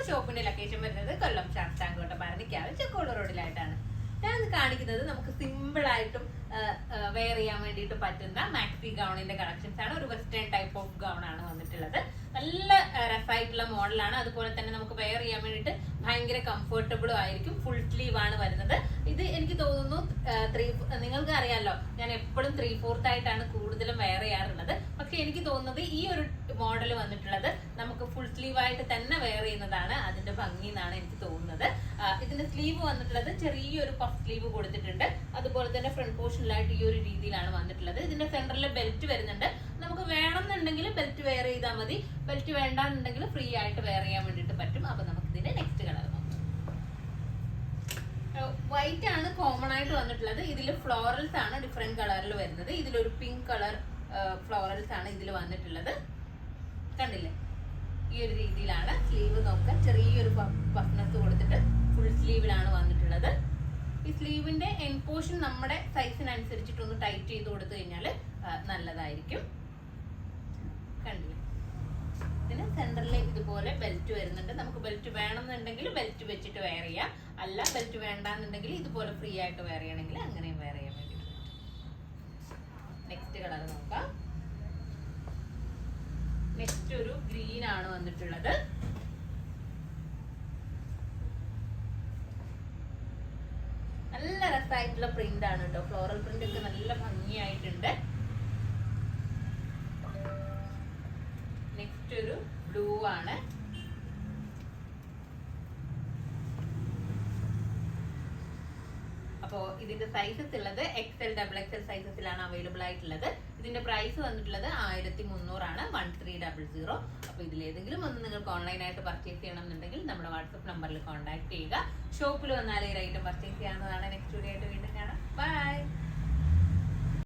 നമ്മുടെ ഷോപ്പിന്റെ ലൊക്കേഷൻ വരുന്നത് കൊല്ലം ശാസ്താംകോട്ട ഭരണിക്കാവ് ചെക്കോട് റോഡിലായിട്ടാണ്. ഞാനിത് കാണിക്കുന്നത് നമുക്ക് സിമ്പിൾ ആയിട്ടും വെയർ ചെയ്യാൻ വേണ്ടിയിട്ട് പറ്റുന്ന മാക്സി ഗൗണിന്റെ കളക്ഷൻസ് ആണ്. ഒരു വെസ്റ്റേൺ ടൈപ്പ് ഓഫ് ഗൗൺ ആണ് വന്നിട്ടുള്ളത്. നല്ല രസമായിട്ടുള്ള മോഡലാണ്. അതുപോലെ തന്നെ നമുക്ക് വെയർ ചെയ്യാൻ വേണ്ടിയിട്ട് ഭയങ്കര കംഫർട്ടബിളും ആയിരിക്കും. ഫുൾ സ്ലീവ് ആണ് വരുന്നത്. ഇത് എനിക്ക് തോന്നുന്നു നിങ്ങൾക്ക് അറിയാമല്ലോ, ഞാൻ എപ്പോഴും 3/4 ആയിട്ടാണ് കൂടുതലും വെയർ ചെയ്യാറുള്ളത്. പക്ഷെ എനിക്ക് തോന്നുന്നത് ഈ ഒരു മോഡൽ വന്നിട്ടുള്ളത് നമുക്ക് ഫുൾ സ്ലീവ് ആയിട്ട് തന്നെ വെയർ ചെയ്യുന്നതാണ് അതിന്റെ ഭംഗി എന്നാണ് എനിക്ക് തോന്നുന്നത്. ഇതിന്റെ സ്ലീവ് വന്നിട്ടുള്ളത് ചെറിയൊരു പഫ് സ്ലീവ് കൊടുത്തിട്ടുണ്ട്. അതുപോലെ തന്നെ ഫ്രണ്ട് പോർഷനിലായിട്ട് ഈ ഒരു രീതിയിലാണ് വന്നിട്ടുള്ളത്. ഇതിന്റെ സെന്ററിൽ ബെൽറ്റ് വരുന്നുണ്ട്. നമുക്ക് വേണമെന്നുണ്ടെങ്കിൽ ബെൽറ്റ് വെയർ ചെയ്താൽ മതി. ബെൽറ്റ് വേണ്ടാന്നുണ്ടെങ്കിൽ ഫ്രീ ആയിട്ട് വെയർ ചെയ്യാൻ വേണ്ടിയിട്ട് പറ്റും. അപ്പൊ നമുക്ക് ഇതിന്റെ നെക്സ്റ്റ് കളർ നോക്കാം. വൈറ്റ് ആണ് കോമൺ ആയിട്ട് വന്നിട്ടുള്ളത്. ഇതിൽ ഫ്ലോറൽസ് ആണ് ഡിഫറെന്റ് കളറിൽ വരുന്നത്. ഇതിലൊരു പിങ്ക് കളർ ഫ്ലോറൽസ് ആണ് ഇതിൽ വന്നിട്ടുള്ളത്. കണ്ടില്ലേ, ഈ ഒരു രീതിയിലാണ് സ്ലീവ് നോക്കാൻ ചെറിയൊരു പഫ്നെസ് കൊടുത്തിട്ട് ഫുൾ സ്ലീവിലാണ് വന്നിട്ടുള്ളത്. ഈ സ്ലീവിന്റെ എൻ പോർഷൻ നമ്മുടെ സൈസിനനുസരിച്ചിട്ടൊന്ന് ടൈറ്റ് ചെയ്ത് കൊടുത്തു കഴിഞ്ഞാൽ നല്ലതായിരിക്കും. കണ്ടില്ലേ, ഇതിന് സെന്ററിൽ ഇതുപോലെ ബെൽറ്റ് വരുന്നുണ്ട്. നമുക്ക് ബെൽറ്റ് വേണമെന്നുണ്ടെങ്കിൽ ബെൽറ്റ് വെച്ചിട്ട് വെയർ ചെയ്യാം. അല്ല, ബെൽറ്റ് വേണ്ടാന്നുണ്ടെങ്കിൽ ഇതുപോലെ ഫ്രീ ആയിട്ട് വെയർ ചെയ്യണമെങ്കിൽ അങ്ങനെയും വെയർ ചെയ്യാൻ വേണ്ടിയിട്ട് പറ്റും. നെക്സ്റ്റ് കളർ നോക്കാം. നെക്സ്റ്റ് ഒരു ഗ്രീൻ ആണ് വന്നിട്ടുള്ളത്. നല്ല രസമായിട്ടുള്ള പ്രിന്റ് ആണ് കേട്ടോ. ഫ്ലോറൽ പ്രിന്റ് ഒക്കെ നല്ല ഭംഗിയായിട്ടുണ്ട്. നെക്സ്റ്റ് ഒരു ബ്ലൂ ആണ്. അപ്പോ ഇതിന്റെ സൈസസ് ഉള്ളത് XL, XXL സൈസസിലാണ് അവൈലബിൾ ആയിട്ടുള്ളത്. ഇതിന്റെ പ്രൈസ് വന്നിട്ടുള്ളത് 1300 ആണ്, 1300. അപ്പൊ ഇതിലേതെങ്കിലും ഒന്ന് നിങ്ങൾക്ക് ഓൺലൈനായിട്ട് പർച്ചേസ് ചെയ്യണം എന്നുണ്ടെങ്കിൽ നമ്മുടെ വാട്സപ്പ് നമ്പറിൽ കോൺടാക്ട് ചെയ്യുക. ഷോപ്പിൽ വന്നാലേ ഈ ഐറ്റം പർച്ചേസ് ചെയ്യാവുന്നതാണ്. നെക്സ്റ്റ്